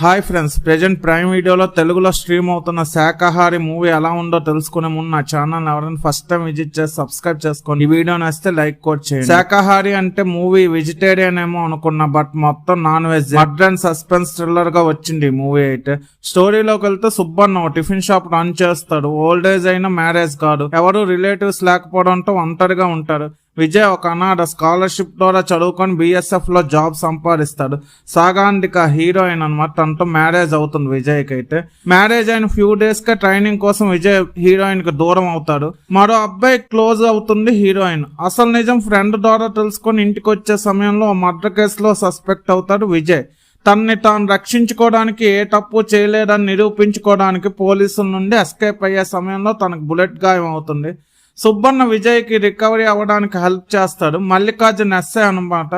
Hi friends, present prime వీడియోలో తెలుగులో stream అవుతున్న శాకాహారి మూవీ ఎలా ఉందో తెలుసుకునే ముందు నా ఛానల్ ఎవరైనా ఫస్ట్ టైం విజిట్ చేసి సబ్స్క్రైబ్ చేసుకోండి. ఈ వీడియో నచ్చితే లైక్ కూడా చేయండి. శాకాహారి అంటే మూవీ వెజిటేరియన్ ఏమో అనుకున్నా, బట్ మొత్తం non veg murder and suspense thriller గా వచ్చింది ఈ మూవీ. అయితే స్టోరీలోకి వెళ్తే సుబ్బన్న టిఫిన్ షాప్ రన్ చేస్తాడు. ఓల్డ్ ఏజ్ అయినా మ్యారేజ్ కాదు, ఎవరు రిలేటివ్స్ లేకపోవడంతో ఒంటరిగా ఉంటారు. విజయ్ ఒక అనాథ, స్కాలర్షిప్ ద్వారా చదువుకొని BSF లో జాబ్ సంపాదిస్తాడు. సాగాంతిక హీరోయిన్ అనమాట, తనతో మ్యారేజ్ అవుతుంది విజయ్కి. అయితే మ్యారేజ్ అయిన ఫ్యూ డేస్ కే ట్రైనింగ్ కోసం విజయ్ హీరోయిన్ కి దూరం అవుతాడు. మరో అబ్బాయి క్లోజ్ అవుతుంది హీరోయిన్. అసలు నిజం ఫ్రెండ్ ద్వారా తెలుసుకొని ఇంటికి వచ్చే సమయంలో మర్డర్ కేసులో సస్పెక్ట్ అవుతాడు విజయ్. తనని తాను రక్షించుకోవడానికి ఏ తప్పు చేయలేదని నిరూపించుకోవడానికి పోలీసుల నుండి ఎస్కేప్ అయ్యే సమయంలో తనకు బుల్లెట్ గాయం అవుతుంది. సుబ్బన్న విజయ్కి రికవరీ అవ్వడానికి హెల్ప్ చేస్తాడు. మల్లికార్జున్ ఎస్ఐ అనమాట.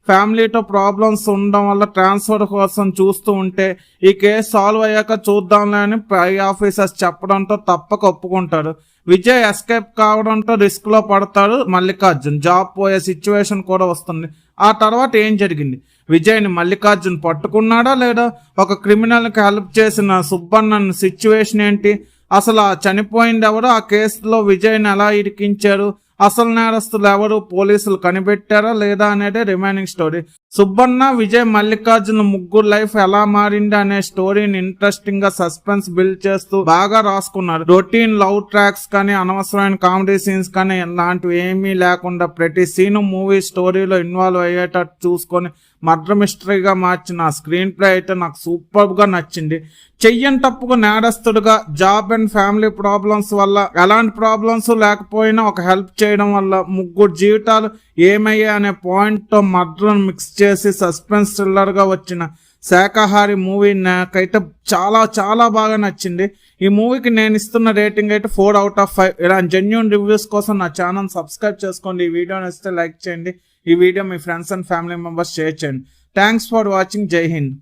ఫ్యామిలీతో ప్రాబ్లమ్స్ ఉండడం వల్ల ట్రాన్స్ఫర్ కోసం చూస్తూ ఉంటే ఈ కేసు సాల్వ్ అయ్యాక చూద్దాంలే అని పై ఆఫీసర్స్ చెప్పడంతో తప్పక ఒప్పుకుంటాడు. విజయ్ ఎస్కేప్ కావడంతో రిస్క్ లో పడతాడు మల్లికార్జున్. జాబ్ పోయే సిచ్యువేషన్ కూడా వస్తుంది. ఆ తర్వాత ఏం జరిగింది? విజయ్ని మల్లికార్జున్ పట్టుకున్నాడా లేదా? ఒక క్రిమినల్కి హెల్ప్ చేసిన సుబ్బన్న సిచ్యువేషన్ ఏంటి? అసలు ఆ చనిపోయింది ఎవరు? ఆ కేసులో విజయ్ని ఎలా ఇరికించారు? అసలు నేరస్తులు ఎవరు? పోలీసులు కనిపెట్టారా లేదా అనేది రిమైనింగ్ స్టోరీ. సుబ్బన్న, విజయ్, మల్లికార్జున ముగ్గురు లైఫ్ ఎలా మారింది అనే స్టోరీని ఇంట్రెస్టింగ్ గా సస్పెన్స్ బిల్డ్ చేస్తూ బాగా రాసుకున్నారు. రొటీన్ లవ్ ట్రాక్స్ కానీ అనవసరమైన కామెడీ సీన్స్ కానీ ఇలాంటివి ఏమీ లేకుండా ప్రతి సీను మూవీ స్టోరీలో ఇన్వాల్వ్ అయ్యేటట్టు చూసుకొని మర్డర్ మిస్టరీగా మార్చిన స్క్రీన్ ప్లే అయితే నాకు సూపర్ గా నచ్చింది. చెయ్యని తప్పుకు నేరస్తుడుగా, జాబ్ అండ్ ఫ్యామిలీ ప్రాబ్లమ్స్ వల్ల, ఎలాంటి ప్రాబ్లమ్స్ లేకపోయినా ఒక హెల్ప్ చేయడం వల్ల ముగ్గురు జీవితాలు ఏమయ్యాయి అనే పాయింట్ తో మర్డర్ మిక్స్ చేసి సస్పెన్స్ థ్రిల్లర్ గా వచ్చిన శాకాహారి మూవీ నాకైతే చాలా చాలా బాగా నచ్చింది. ఈ మూవీకి నేను ఇస్తున్న రేటింగ్ అయితే 4/5. ఇలా జెన్యూన్ రివ్యూస్ కోసం నా ఛానల్ సబ్స్క్రైబ్ చేసుకోండి. ఈ వీడియో నచ్చితే లైక్ చేయండి. ఈ వీడియో మీ friends and family members share చేయండి. Thanks for watching. Jai Hind.